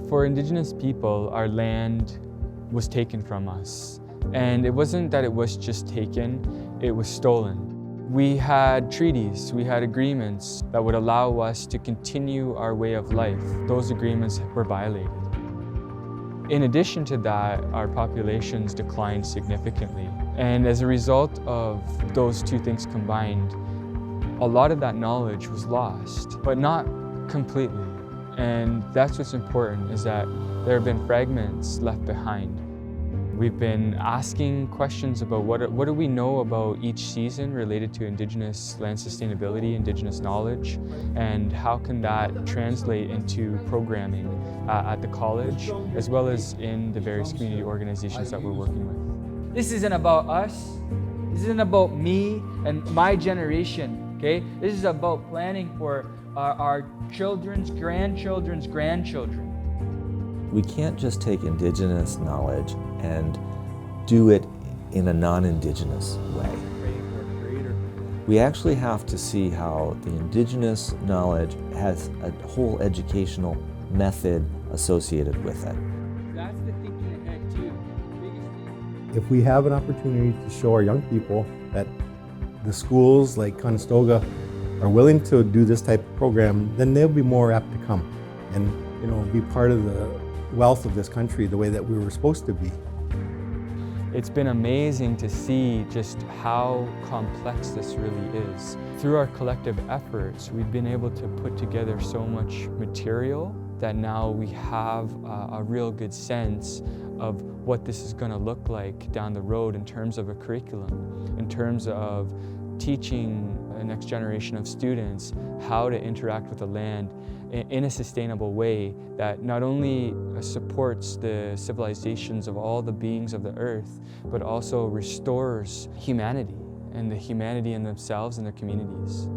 For Indigenous people, our land was taken from us. And it wasn't that it was just taken, it was stolen. We had treaties, we had agreements that would allow us to continue our way of life. Those agreements were violated. In addition to that, our populations declined significantly. And as a result of those two things combined, a lot of that knowledge was lost, but not completely. And that's what's important, is that there have been fragments left behind. We've been asking questions about what do we know about each season related to Indigenous land sustainability, Indigenous knowledge, and how can that translate into programming at the college, as well as in the various community organizations that we're working with. This isn't about us. This isn't about me and my generation, okay? This is about planning for our children's, grandchildren's grandchildren. We can't just take Indigenous knowledge and do it in a non-Indigenous way. We actually have to see how the Indigenous knowledge has a whole educational method associated with it. That's the thinking ahead too. If we have an opportunity to show our young people that the schools like Conestoga are willing to do this type of program, then they'll be more apt to come and be part of the wealth of this country the way that we were supposed to be. It's been amazing to see just how complex this really is. Through our collective efforts, we've been able to put together so much material that now we have a real good sense of what this is going to look like down the road in terms of a curriculum, in terms of teaching the next generation of students how to interact with the land in a sustainable way that not only supports the civilizations of all the beings of the earth, but also restores humanity and the humanity in themselves and their communities.